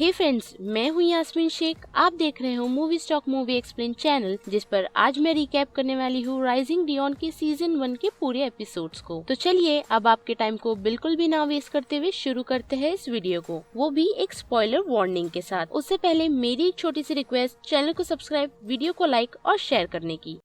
हे friends, मैं हूं यास्मीन शेख। आप देख रहे हो movie stock movie explain channel, जिस पर आज मैं रिकैप करने वाली हूं राइजिंग डियोन के सीजन 1 के पूरे एपिसोड्स को। तो चलिए अब आपके टाइम को बिल्कुल भी ना वेस्ट करते हुए शुरू करते हैं इस वीडियो को, वो भी एक स्पॉइलर वार्निंग के साथ। उससे पहले मेरी एक छोटी सी रिक्वेस्ट, चैनल को सब्सक्राइब, वीडियो को लाइक और शेयर करने की।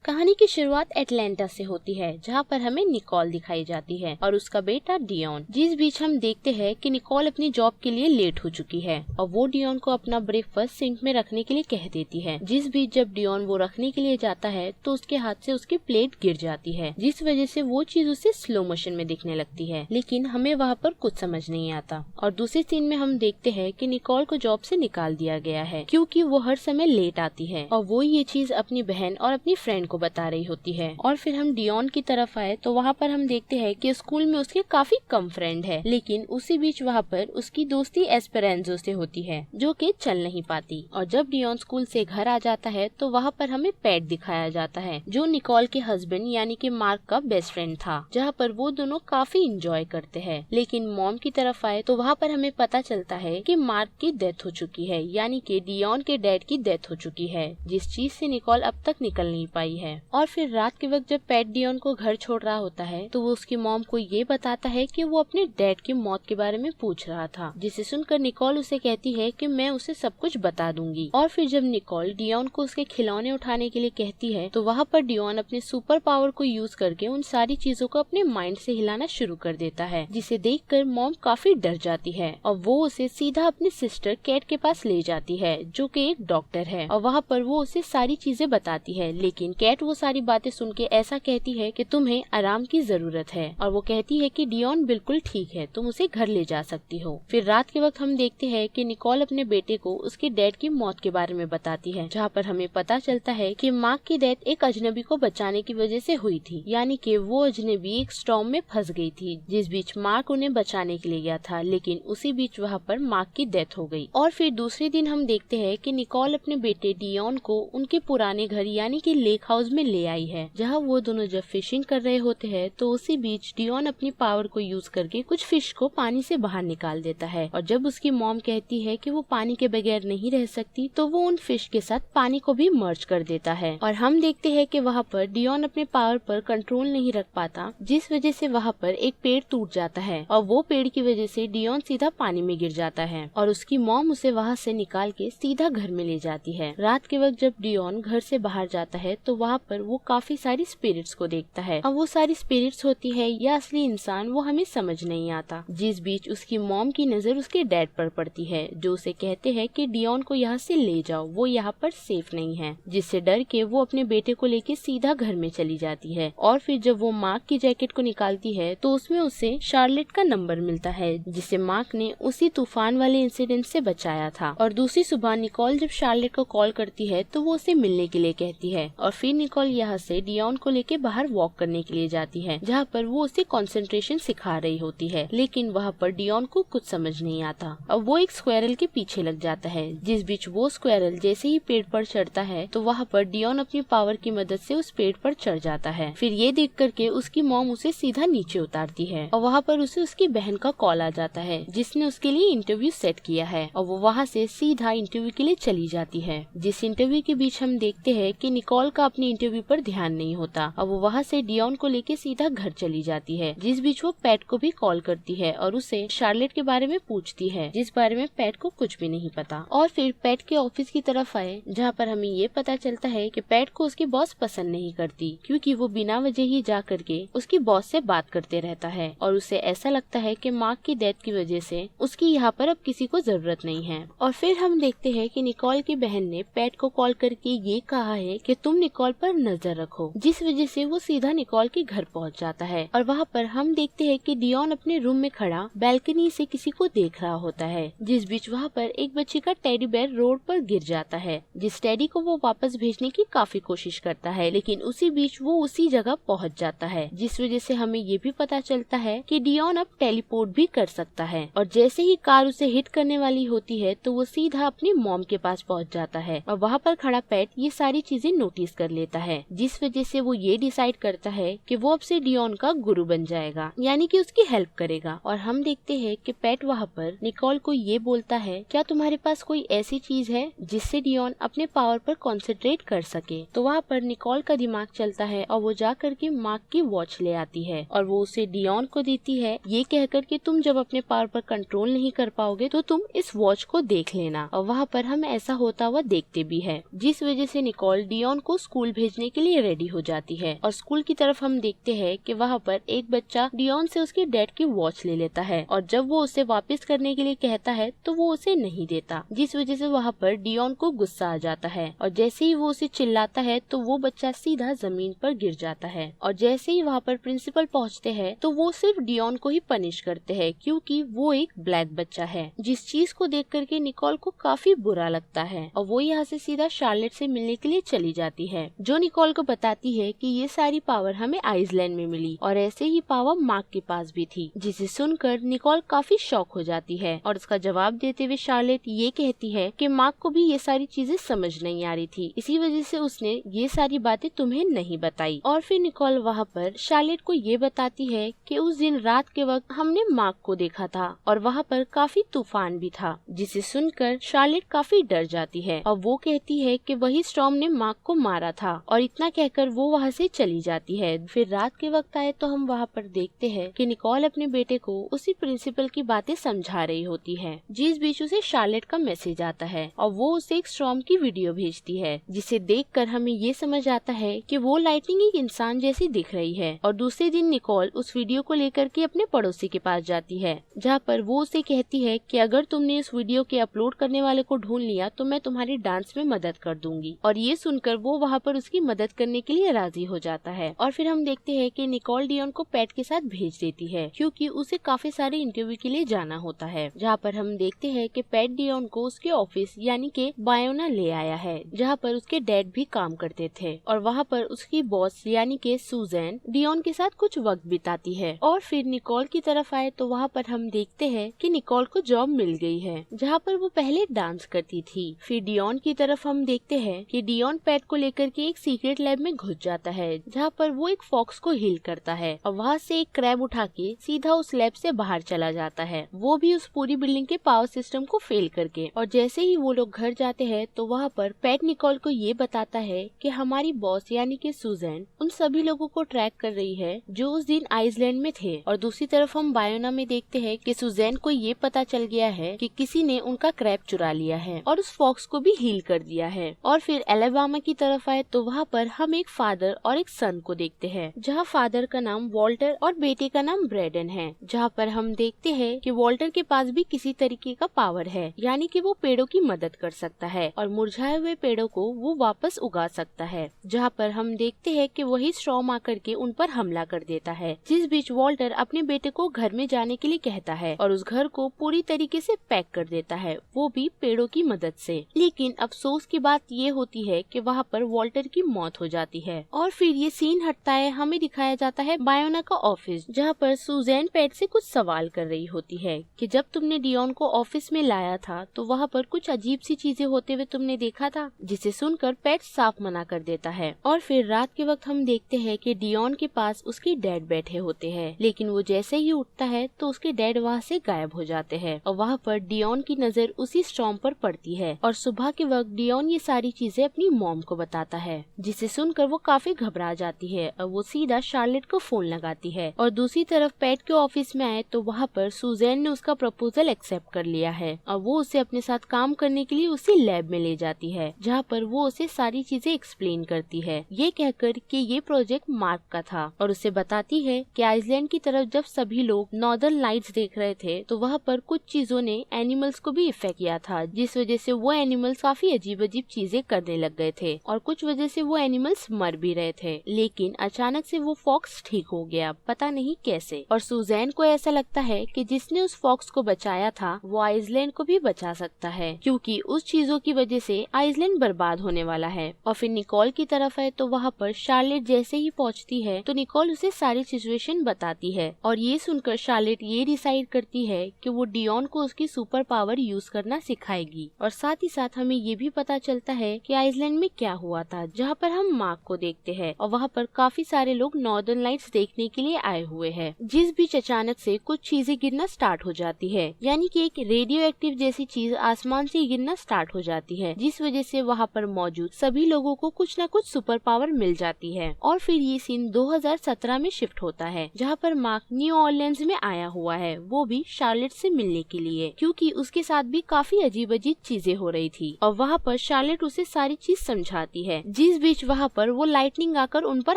कहानी की शुरुआत एटलांटा से होती है, जहाँ पर हमें निकोल दिखाई जाती है और उसका बेटा डियोन। जिस बीच हम देखते हैं कि निकोल अपनी जॉब के लिए लेट हो चुकी है और वो डियोन को अपना ब्रेकफास्ट सिंक में रखने के लिए कह देती है। जिस बीच जब डियोन वो रखने के लिए जाता है तो उसके हाथ से उसकी प्लेट गिर जाती है, जिस वजह से वो चीज उसे स्लो मोशन में दिखने लगती है, लेकिन हमें वहाँ पर कुछ समझ नहीं आता। और दूसरी सीन में हम देखते हैं कि निकोल को जॉब से निकाल दिया गया है क्योंकि वो हर समय लेट आती है और वो ये चीज अपनी बहन और अपनी फ्रेंड को बता रही होती है। और फिर हम डियोन की तरफ आए तो वहाँ पर हम देखते हैं कि स्कूल में उसके काफी कम फ्रेंड है, लेकिन उसी बीच वहाँ पर उसकी दोस्ती एस्पेरेंजो से होती है जो कि चल नहीं पाती। और जब डियोन स्कूल से घर आ जाता है तो वहाँ पर हमें पैट दिखाया जाता है जो निकोल के हस्बैंड यानी कि मार्क का बेस्ट फ्रेंड था, जहाँ पर वो दोनों काफी इंजॉय करते हैं। लेकिन मॉम की तरफ आए तो वहाँ पर हमें पता चलता है कि मार्क की डेथ हो चुकी है, यानी कि डियोन के डैड की डेथ हो चुकी है, जिस चीज से निकोल अब तक निकल नहीं पाई है। और फिर रात के वक्त जब पैट डियोन को घर छोड़ रहा होता है तो वो उसकी मॉम को ये बताता है कि वो अपने डैड की मौत के बारे में पूछ रहा था, जिसे सुनकर निकोल उसे कहती है कि मैं उसे सब कुछ बता दूंगी। और फिर जब निकोल डियोन को उसके खिलौने उठाने के लिए कहती है तो वहाँ पर डियोन अपने सुपर पावर को यूज करके उन सारी चीजों को अपने माइंड से हिलाना शुरू कर देता है, जिसे देखकर मॉम काफी डर जाती है और वो उसे सीधा अपनी सिस्टर कैट के पास ले जाती है जो कि एक डॉक्टर है। और वहाँ पर वो उसे सारी चीजें बताती है, लेकिन कैट वो सारी बातें सुन के ऐसा कहती है कि तुम्हें आराम की जरूरत है और वो कहती है कि डियोन बिल्कुल ठीक है, तुम उसे घर ले जा सकती हो। फिर रात के वक्त हम देखते हैं कि निकोल अपने बेटे को उसके डैड की मौत के बारे में बताती है, जहाँ पर हमें पता चलता है कि मार्क की डेथ एक अजनबी को बचाने की वजह से हुई थी, यानी कि वो अजनबी एक स्टॉर्म में फंस गई थी, जिस बीच मार्क उन्हें बचाने के लिए गया था, लेकिन उसी बीच वहाँ पर मार्क की डेथ हो गई। और फिर दूसरे दिन हम देखते हैं कि निकोल अपने बेटे डियोन को उनके पुराने घर यानी कि लेक हाउस में ले आई है, जहाँ वो दोनों जब फिशिंग कर रहे होते हैं तो उसी बीच डियोन अपनी पावर को यूज करके कुछ फिश को पानी से बाहर निकाल देता है। और जब उसकी मॉम कहती है कि वो पानी के बगैर नहीं रह सकती तो वो उन फिश के साथ पानी को भी मर्ज कर देता है। और हम देखते हैं कि वहाँ पर डियोन अपने पावर पर कंट्रोल नहीं रख पाता, जिस वजह से वहाँ पर एक पेड़ टूट जाता है और वो पेड़ की वजह से डियोन सीधा पानी में गिर जाता है और उसकी मॉम उसे वहाँ से निकाल के सीधा घर में ले जाती है। रात के वक्त जब डियोन घर से बाहर जाता है तो वहाँ पर वो काफी सारी स्पिरिट्स को देखता है। अब वो सारी स्पिरिट्स होती है या असली इंसान वो हमें समझ नहीं आता। जिस बीच उसकी मॉम की नजर उसके डैड पर पड़ती है, जो उसे कहते हैं कि डियोन को यहाँ से ले जाओ, वो यहाँ पर सेफ नहीं है, जिससे डर के वो अपने बेटे को लेके सीधा घर में चली जाती है। और फिर जब वो मार्क की जैकेट को निकालती है तो उसमें उसे शार्लेट का नंबर मिलता है, जिसे मार्क ने उसी तूफान वाले इंसिडेंट से बचाया था। और दूसरी सुबह निकोल जब शार्लेट को कॉल करती है तो वो उसे मिलने के लिए कहती है और फिर निकोल यहाँ से डियोन को लेके बाहर वॉक करने के लिए जाती है, जहाँ पर वो उसे कंसंट्रेशन सिखा रही होती है, लेकिन वहाँ पर डियोन को कुछ समझ नहीं आता और वो एक स्क्वेरल के पीछे लग जाता है। जिस बीच वो स्क्वेरल जैसे ही पेड़ पर चढ़ता है तो वहाँ पर डियोन अपनी पावर की मदद से उस पेड़ पर चढ़ जाता है। फिर ये देख करके उसकी मॉम उसे सीधा नीचे उतारती है और वहाँ पर उसे उसकी बहन का कॉल आ जाता है, जिसने उसके लिए इंटरव्यू सेट किया है और वो वहाँ से सीधा इंटरव्यू के लिए चली जाती है। जिस इंटरव्यू के बीच हम देखते हैं कि निकोल का अपने इंटरव्यू पर ध्यान नहीं होता और वो वहाँ से डियोन को लेके सीधा घर चली जाती है। जिस बीच वो पैट को भी कॉल करती है और उसे शार्लेट के बारे में पूछती है, जिस बारे में पैट को कुछ भी नहीं पता। और फिर पैट के ऑफिस की तरफ आए, जहाँ पर हमें ये पता चलता है कि पैट को उसकी बॉस पसंद नहीं करती, क्योंकि वो बिना वजह ही जा करके उसकी बॉस से बात करते रहता है और उसे ऐसा लगता है कि मार्क की डेथ की वजह से उसकी यहाँ पर अब किसी को जरूरत नहीं है। और फिर हम देखते हैं कि निकोल की बहन ने पैट को कॉल करके ये कहा है कि तुम निकोल पर नजर रखो, जिस वजह से वो सीधा निकोल के घर पहुंच जाता है। और वहाँ पर हम देखते हैं कि डियोन अपने रूम में खड़ा बैल्कनी से किसी को देख रहा होता है, जिस बीच वहाँ पर एक बच्चे का टेडी बेयर रोड पर गिर जाता है, जिस टेडी को वो वापस भेजने की काफी कोशिश करता है, लेकिन उसी बीच वो उसी जगह पहुंच जाता है, जिस वजह से हमें ये भी पता चलता है कि डियोन अब टेलीपोर्ट भी कर सकता है। और जैसे ही कार उसे हिट करने वाली होती है तो वो सीधा अपनी मॉम के पास पहुंच जाता है और वहाँ पर खड़ा पैट ये सारी चीजें नोटिस कर लेता है, जिस वजह से वो ये डिसाइड करता है कि वो अब से डियोन का गुरु बन जाएगा, यानी कि उसकी हेल्प करेगा। और हम देखते हैं कि पैट वहाँ पर निकोल को ये बोलता है, क्या तुम्हारे पास कोई ऐसी चीज है जिससे डियोन अपने पावर पर कंसंट्रेट कर सके। तो वहाँ पर निकोल का दिमाग चलता है और वो जा करके मार्क की वॉच ले आती है और वो उसे डियोन को देती है, ये कहकर कि तुम जब अपने पावर पर कंट्रोल नहीं कर पाओगे तो तुम इस वॉच को देख लेना। और वहाँ पर हम ऐसा होता हुआ देखते भी है, जिस वजह से निकोल डियोन को स्कूल भेजने के लिए रेडी हो जाती है। और स्कूल की तरफ हम देखते हैं कि वहाँ पर एक बच्चा डियोन से उसके डैड की वॉच ले लेता है और जब वो उसे वापस करने के लिए कहता है तो वो उसे नहीं देता, जिस वजह से वहाँ पर डियोन को गुस्सा आ जाता है और जैसे ही वो उसे चिल्लाता है तो वो बच्चा सीधा जमीन पर गिर जाता है। और जैसे ही वहाँ पर प्रिंसिपल पहुँचते हैं तो वो सिर्फ डियोन को ही पनिश करते हैं, क्योंकि वो एक ब्लैक बच्चा है, जिस चीज को देख करके निकोल को काफी बुरा लगता है और वो यहाँ से सीधा शार्लेट से मिलने के लिए चली जाती है, जो निकोल को बताती है कि ये सारी पावर हमें आइसलैंड में मिली और ऐसे ही पावर मार्क के पास भी थी। जिसे सुनकर निकोल काफी शॉक हो जाती है और उसका जवाब देते हुए शार्लेट ये कहती है कि मार्क को भी ये सारी चीजें समझ नहीं आ रही थी, इसी वजह से उसने ये सारी बातें तुम्हें नहीं बताई। और फिर निकोल वहाँ पर शार्लेट को ये बताती है कि उस दिन रात के वक्त हमने मार्क को देखा था और वहाँ पर काफी तूफान भी था, जिसे सुनकर शार्लेट काफी डर जाती है और वो कहती है कि वही स्टॉर्म ने मार्क को मारा था और इतना कहकर वो वहाँ से चली जाती है। फिर रात के वक्त आए तो हम वहाँ पर देखते हैं कि निकोल अपने बेटे को उसी प्रिंसिपल की बातें समझा रही होती है, जिस बीच उसे शार्लेट का मैसेज आता है और वो उसे एक स्टॉर्म की वीडियो भेजती है, जिसे देखकर हमें ये समझ आता है कि वो लाइटनिंग एक इंसान जैसी दिख रही है। और दूसरे दिन निकोल उस वीडियो को लेकर के अपने पड़ोसी के पास जाती है, जहाँ पर वो उसे कहती है कि अगर तुमने इस वीडियो के अपलोड करने वाले को ढूंढ लिया तो मैं तुम्हारी डांस में मदद कर दूंगी। और ये सुनकर वो वहाँ पर उसकी मदद करने के लिए राजी हो जाता है। और फिर हम देखते हैं कि निकोल डियोन को पैट के साथ भेज देती है, क्योंकि उसे काफी सारे इंटरव्यू के लिए जाना होता है, जहाँ पर हम देखते हैं कि पैट डियोन को उसके ऑफिस यानी कि बायोना ले आया है, जहाँ पर उसके डैड भी काम करते थे। और वहाँ पर उसकी बॉस यानी कि सुजैन डियोन के साथ कुछ वक्त बिताती है। और फिर निकोल की तरफ आए तो वहाँ पर हम देखते हैं कि निकोल को जॉब मिल गई है, जहाँ पर वो पहले डांस करती थी। फिर डियोन की तरफ हम देखते हैं कि डियोन पैट को लेकर के एक सीक्रेट लैब में घुस जाता है, जहाँ पर वो एक फॉक्स को हील करता है और वहाँ से एक क्रैब उठा के सीधा उस लैब से बाहर चला जाता है, वो भी उस पूरी बिल्डिंग के पावर सिस्टम को फेल करके। और जैसे ही वो लोग घर जाते हैं तो वहाँ पर पैट निकोल को ये बताता है कि हमारी बॉस यानी कि सुजैन उन सभी लोगों को ट्रैक कर रही है जो उस दिन आइसलैंड में थे। और दूसरी तरफ हम बायोना में देखते हैं कि सुजैन को ये पता चल गया है कि किसी ने उनका क्रैब चुरा लिया है और उस फॉक्स को भी हील कर दिया है। और फिर एलाबामा की तरफ आए तो वहाँ पर हम एक फादर और एक सन को देखते हैं, जहाँ फादर का नाम वॉल्टर और बेटे का नाम ब्रेडन है, जहाँ पर हम देखते हैं कि वॉल्टर के पास भी किसी तरीके का पावर है, यानी कि वो पेड़ों की मदद कर सकता है और मुरझाए हुए पेड़ों को वो वापस उगा सकता है। जहाँ पर हम देखते हैं कि वही स्टॉर्म आकर के उन पर हमला कर देता है, जिस बीच वॉल्टर अपने बेटे को घर में जाने के लिए कहता है और उस घर को पूरी तरीके से पैक कर देता है, वो भी पेड़ों की मदद से। लेकिन अफसोस की बात ये होती है कि वहाँ पर वॉल्टर की मौत हो जाती है। और फिर ये सीन हटता है, हमें दिखाया जाता है बायोना का ऑफिस, जहाँ पर सुजैन पैट से कुछ सवाल कर रही होती है कि जब तुमने डियोन को ऑफिस में लाया था तो वहाँ पर कुछ अजीब सी चीजें होते हुए तुमने देखा था, जिसे सुनकर पैट साफ मना कर देता है। और फिर रात के वक्त हम देखते हैं कि डियोन के पास उसके डैड बैठे होते हैं, लेकिन वो जैसे ही उठता है तो उसके डैड वहाँ से गायब हो जाते हैं और वहाँ पर डियोन की नजर उसी स्टॉर्म पर पड़ती है। और सुबह के वक्त डियोन ये सारी चीजें अपनी मॉम को बताता है, जिसे सुनकर वो काफी घबरा जाती है और वो सीधा शार्लेट को फोन लगाती है। और दूसरी तरफ पैट के ऑफिस में आए तो वहाँ पर सुजैन ने उसका प्रपोजल एक्सेप्ट कर लिया है और वो उसे अपने साथ काम करने के लिए उसी लैब में ले जाती है, जहाँ पर वो उसे सारी चीजें एक्सप्लेन करती है, ये कहकर कि ये प्रोजेक्ट मार्क का था। और उसे बताती है कि आइसलैंड की तरफ जब सभी लोग नॉर्दर्न लाइट्स देख रहे थे तो वहाँ पर कुछ चीजों ने एनिमल्स को भी इफेक्ट किया था, जिस वजह से वो एनिमल्स काफी अजीब अजीब चीजें करने लग गए थे और कुछ वजह से वो एनिमल्स मर भी रहे थे। लेकिन अचानक से वो फॉक्स ठीक हो गया, पता नहीं कैसे। और सुजैन को ऐसा लगता है कि जिसने उस फॉक्स को बचाया था वो आइसलैंड को भी बचा सकता है, क्योंकि उस चीजों की वजह से आइसलैंड बर्बाद होने वाला है। और फिर निकोल की तरफ है तो वहाँ पर शार्लेट जैसे ही पहुँचती है तो निकोल उसे सारी सिचुएशन बताती है और ये सुनकर शार्लेट ये डिसाइड करती है कि वो डियोन को उसकी सुपर पावर यूज करना सिखाएगी। और साथ ही साथ हमें ये भी पता चलता है कि आइसलैंड में क्या हुआ था, बाद जहाँ पर हम मार्क को देखते हैं और वहाँ पर काफी सारे लोग नॉर्दर्न लाइट्स देखने के लिए आए हुए हैं। जिस बीच अचानक से कुछ चीजें गिरना स्टार्ट हो जाती है, यानी कि एक रेडियो एक्टिव जैसी चीज आसमान से गिरना स्टार्ट हो जाती है, जिस वजह से वहाँ पर मौजूद सभी लोगों को कुछ न कुछ सुपर पावर मिल जाती है। और फिर ये सीन 2017 में शिफ्ट होता है, जहाँ पर मार्क न्यू ऑरलियंस में आया हुआ है, वो भी शार्लेट से मिलने के लिए, क्योंकि उसके साथ भी काफी अजीब अजीब चीजें हो रही थी। और वहाँ पर शार्लेट उसे सारी चीज समझाती है। जिस बीच वहाँ पर वो लाइटनिंग आकर उन पर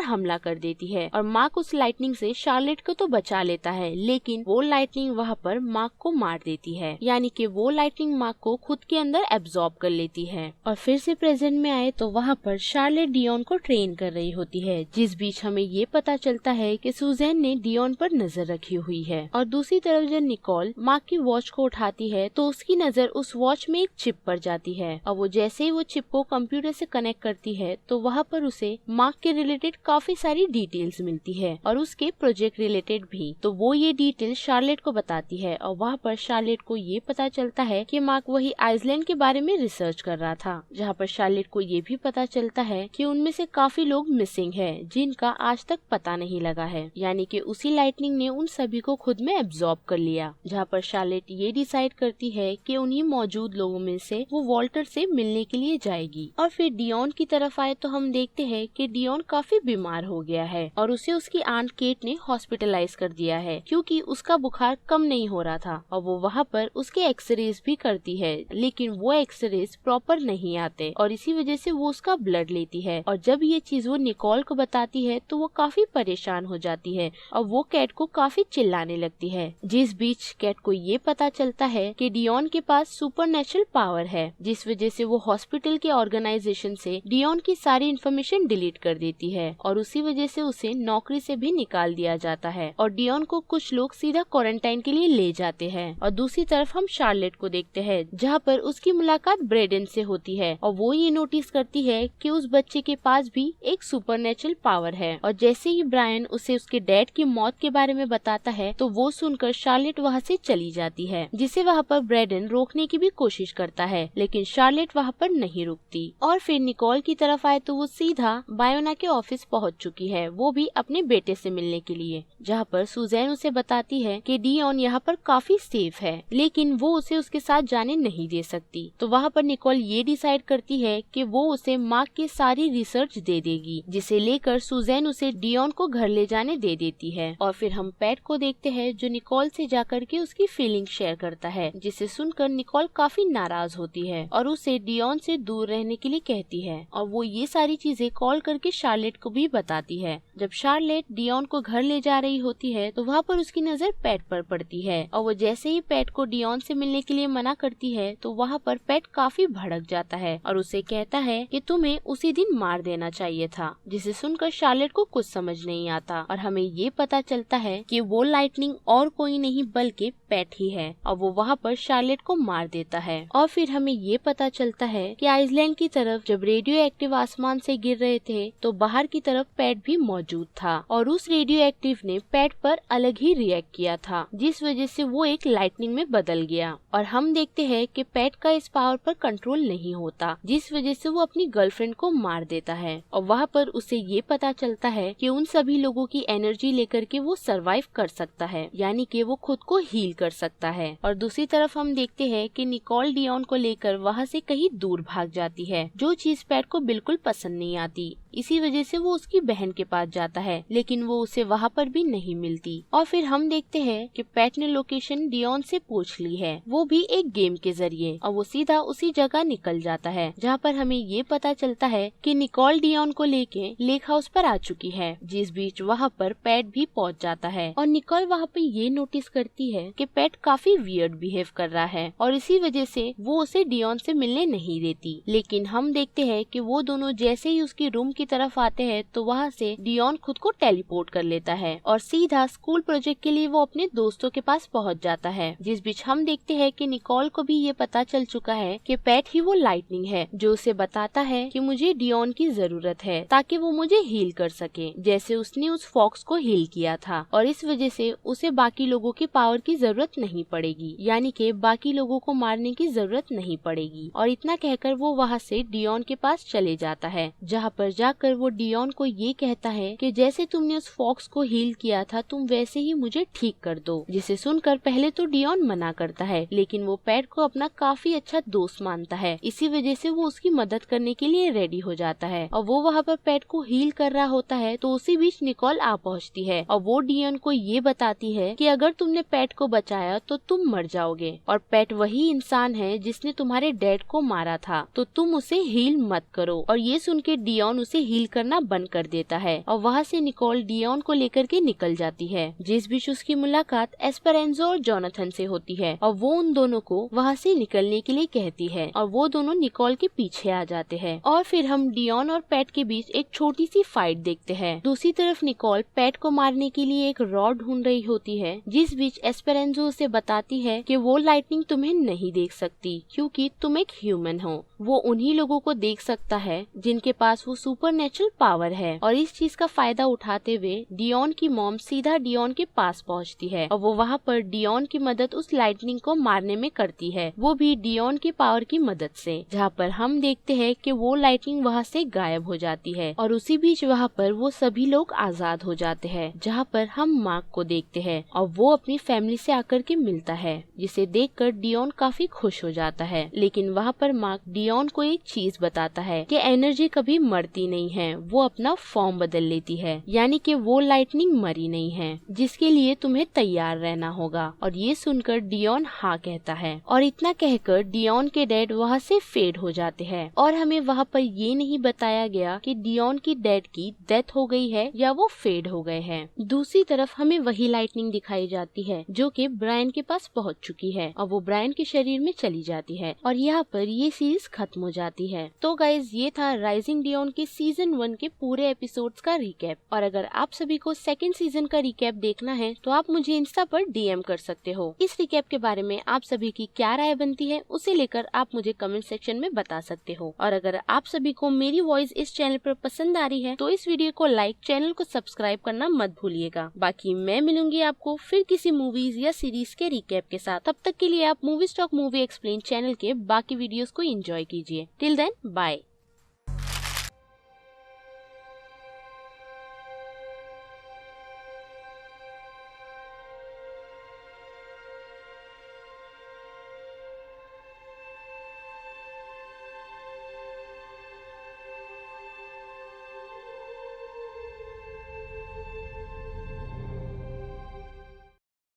हमला कर देती है और मार्क उस लाइटनिंग से शार्लेट को तो बचा लेता है, लेकिन वो लाइटनिंग वहाँ पर मार्क को मार देती है, यानी कि वो लाइटनिंग मार्क को खुद के अंदर एब्जॉर्ब कर लेती है। और फिर से प्रेजेंट में आए तो वहाँ पर शार्लेट डियोन को ट्रेन कर रही होती है। जिस बीच हमें ये पता चलता है कि सुजैन ने डियोन पर नजर रखी हुई है। और दूसरी तरफ जब निकोल मार्क की वॉच को उठाती है तो उसकी नजर उस वॉच में एक चिप पर जाती है और वो जैसे ही वो चिप को कंप्यूटर से कनेक्ट करती है तो वहाँ पर उसे मार्क के रिलेटेड काफी सारी डिटेल्स मिलती है और उसके प्रोजेक्ट रिलेटेड भी। तो वो ये डिटेल शार्लेट को बताती है और वहाँ पर शार्लेट को ये पता चलता है कि मार्क वही आइसलैंड के बारे में रिसर्च कर रहा था, जहाँ पर शार्लेट को ये भी पता चलता है कि उनमें से काफी लोग मिसिंग है जिनका आज तक पता नहीं लगा है, यानी कि उसी लाइटनिंग ने उन सभी को खुद में एब्जॉर्ब कर लिया। जहाँ पर शार्लेट ये डिसाइड करती है कि उन्हीं मौजूद लोगों में से वो वॉल्टर से मिलने के लिए जाएगी। और फिर डियोन की तरफ आए तो हम देखते हैं कि डियोन काफी बीमार हो गया है और उसे उसकी आंट केट ने हॉस्पिटलाइज कर दिया है, क्योंकि उसका बुखार कम नहीं हो रहा था। और वो वहाँ पर उसके एक्सरेज भी करती है, लेकिन वो एक्सरेज प्रॉपर नहीं आते और इसी वजह से वो उसका ब्लड लेती है। और जब ये चीज वो निकोल को बताती है तो वो काफी परेशान हो जाती है और वो कैट को काफी चिल्लाने लगती है। जिस बीच कैट को ये पता चलता है कि डियोन के पास सुपरनेचुरल पावर है, जिस वजह से वो हॉस्पिटल के ऑर्गेनाइजेशन से डियोन की सारी इन्फॉर्मेशन डिलीट कर देती है और उसी वजह से उसे नौकरी से भी निकाल दिया जाता है और डियोन को कुछ लोग सीधा क्वारंटाइन के लिए ले जाते हैं। और दूसरी तरफ हम शार्लेट को देखते हैं, जहाँ पर उसकी मुलाकात ब्रेडन से होती है और वो ये नोटिस करती है कि उस बच्चे के पास भी एक सुपरनेचुरल पावर है। और जैसे ही ब्रायन उसे उसके डैड की मौत के बारे में बताता है तो वो सुनकर शार्लेट वहाँ से चली जाती है, जिसे वहाँ पर ब्रेडन रोकने की भी कोशिश करता है, लेकिन शार्लेट वहाँ पर नहीं रुकती। और फिर निकोल की तरफ आए तो वो सीधा बायोना के ऑफिस पहुँच चुकी है, वो भी अपने बेटे से मिलने के लिए, जहाँ पर सुजैन उसे बताती है कि डियोन यहाँ पर काफी सेफ है, लेकिन वो उसे उसके साथ जाने नहीं दे सकती। तो वहाँ पर निकोल ये डिसाइड करती है कि वो उसे मार्क की सारी रिसर्च दे देगी, जिसे लेकर सुजैन उसे डियोन को घर ले जाने दे देती है। और फिर हम पैट को देखते हैं जो निकोल से जाकर के उसकी फीलिंग शेयर करता है, जिसे सुनकर निकोल काफी नाराज होती है और उसे डियोन से दूर रहने के लिए कहती है। और वो ये सारी चीजें कॉल करके शार्लेट को भी बताती है। जब शार्लेट डियोन को घर ले जा रही होती है तो वहाँ पर उसकी नजर पैट पर पड़ती है और वो जैसे ही पैट को डियोन से मिलने के लिए मना करती है तो वहाँ पर पैट काफी भड़क जाता है और उसे कहता है कि तुम्हें उसी दिन मार देना चाहिए था, जिसे सुनकर शार्लेट को कुछ समझ नहीं आता और हमें ये पता चलता है कि वो लाइटनिंग और कोई नहीं बल्कि पैट ही है और वो वहाँ पर शार्लेट को मार देता है। और फिर हमें ये पता चलता है कि आइसलैंड की तरफ जब रेडियो एक्टिव आसमान से गिर रहे थे तो बाहर की तरफ पैट भी मौजूद था और उस रेडियो एक्टिव ने पैट पर अलग ही रिएक्ट किया था, जिस वजह से वो एक लाइटनिंग में बदल गया। और हम देखते हैं कि पैट का इस पावर पर कंट्रोल नहीं होता, जिस वजह से वो अपनी गर्लफ्रेंड को मार देता है और वहाँ पर उसे ये पता चलता है कि उन सभी लोगों की एनर्जी लेकर के वो सरवाइव कर सकता है, यानी कि वो खुद को हील कर सकता है। और दूसरी तरफ हम देखते हैं कि निकोल डियोन को लेकर वहाँ से कहीं दूर भाग जाती है, जो चीज पैट को बिल्कुल पसंद नहीं आती। इसी वजह से वो उसकी बहन के पास जाता है, लेकिन वो उसे वहाँ पर भी नहीं मिलती। और फिर हम देखते हैं कि पैट ने लोकेशन डियोन से पूछ ली है, वो भी एक गेम के जरिए, और वो सीधा उसी जगह निकल जाता है जहाँ पर हमें ये पता चलता है कि निकोल डियोन को लेके लेक हाउस पर आ चुकी है। जिस बीच वहाँ पर पैट भी पहुँच जाता है और निकोल वहाँ पे ये नोटिस करती है कि पैट काफी वियर्ड बिहेव कर रहा है और इसी वजह से वो उसे डियोन से मिलने नहीं देती। लेकिन हम देखते हैं कि वो दोनों जैसे ही उसकी रूम के की तरफ आते हैं तो वहाँ से डियोन खुद को टेलीपोर्ट कर लेता है और सीधा स्कूल प्रोजेक्ट के लिए वो अपने दोस्तों के पास पहुँच जाता है। जिस बीच हम देखते हैं कि निकोल को भी ये पता चल चुका है कि पैट ही वो लाइटनिंग है जो उसे बताता है कि मुझे डियोन की जरूरत है ताकि वो मुझे हील कर सके, जैसे उसने उस फॉक्स को हील किया था, और इस वजह से उसे बाकी लोगों की पावर की जरूरत नहीं पड़ेगी, यानी कि बाकी लोगों को मारने की जरूरत नहीं पड़ेगी। और इतना कहकर वो वहाँ से डियोन के पास चले जाता है, जहाँ पर जाकर वो डियोन को ये कहता है कि जैसे तुमने उस फॉक्स को हील किया था तुम वैसे ही मुझे ठीक कर दो। जिसे सुनकर पहले तो डियोन मना करता है, लेकिन वो पैट को अपना काफी अच्छा दोस्त मानता है, इसी वजह से वो उसकी मदद करने के लिए रेडी हो जाता है और वो वहाँ पर पैट को हील कर रहा होता है। तो उसी बीच निकोल आ पहुँचती है और वो डियोन को ये बताती है कि अगर तुमने पैट को बचाया तो तुम मर जाओगे और पैट वही इंसान है जिसने तुम्हारे डैड को मारा था, तो तुम उसे हील मत करो। और ये सुन के डियोन उसे हील करना बंद कर देता है और वहाँ से निकोल डियोन को लेकर के निकल जाती है। जिस बीच उसकी मुलाकात एस्पेरेंजो और जोनाथन से होती है और वो उन दोनों को वहाँ से निकलने के लिए कहती है और वो दोनों निकोल के पीछे आ जाते हैं और फिर हम डियोन और पैट के बीच एक छोटी सी फाइट देखते हैं। दूसरी तरफ निकोल पैट को मारने के लिए एक रॉड ढूंढ रही होती है, जिस बीच एस्पेरेंजो उसे बताती है कि वो लाइटनिंग तुम्हें नहीं देख सकती क्योंकि तुम एक ह्यूमन हो, वो उन्हीं लोगों को देख सकता है जिनके पास वो सुपरनेचुरल पावर है। और इस चीज का फायदा उठाते हुए डियोन की मॉम सीधा डियोन के पास पहुंचती है और वो वहाँ पर डियोन की मदद उस लाइटनिंग को मारने में करती है, वो भी डियोन की पावर की मदद से, जहाँ पर हम देखते हैं कि वो लाइटनिंग वहाँ से गायब हो जाती है और उसी बीच वहाँ पर वो सभी लोग आजाद हो जाते हैं, जहाँ पर हम मार्क को देखते हैं और वो अपनी फैमिली से आकर के मिलता है, जिसे देखकर डियोन काफी खुश हो जाता है। लेकिन वहाँ पर मार्क डियोन को एक चीज बताता है कि एनर्जी कभी मरती नहीं है, वो अपना फॉर्म बदल लेती है, यानी कि वो लाइटनिंग मरी नहीं है, जिसके लिए तुम्हें तैयार रहना होगा। और ये सुनकर डियोन हाँ कहता है और इतना कहकर डियोन के डैड वहाँ से फेड हो जाते हैं और हमें वहाँ पर ये नहीं बताया गया कि डियोन की डैड की डेथ हो गई है या वो फेड हो गए हैं। दूसरी तरफ हमें वही लाइटनिंग दिखाई जाती है जो कि ब्रायन के पास पहुँच चुकी है और वो ब्रायन के शरीर में चली जाती है और यहाँ पर ये सीरीज खत्म हो जाती है। तो गाइज ये था राइजिंग डियोन के सीजन 1 के पूरे एपिसोड्स का रिकैप, और अगर आप सभी को सेकंड सीजन का रिकैप देखना है तो आप मुझे इंस्टा पर डीएम कर सकते हो। इस रिकैप के बारे में आप सभी की क्या राय बनती है उसे लेकर आप मुझे कमेंट सेक्शन में बता सकते हो। और अगर आप सभी को मेरी वॉइस इस चैनल पर पसंद आ रही है तो इस वीडियो को लाइक, चैनल को सब्सक्राइब करना मत भूलिएगा। बाकी मैं मिलूंगी आपको फिर किसी मूवीज या सीरीज के रिकैप के साथ। तब तक के लिए आप movie stock movie explain channel के बाकी वीडियोस को एंजॉय कीजिए। Till then bye.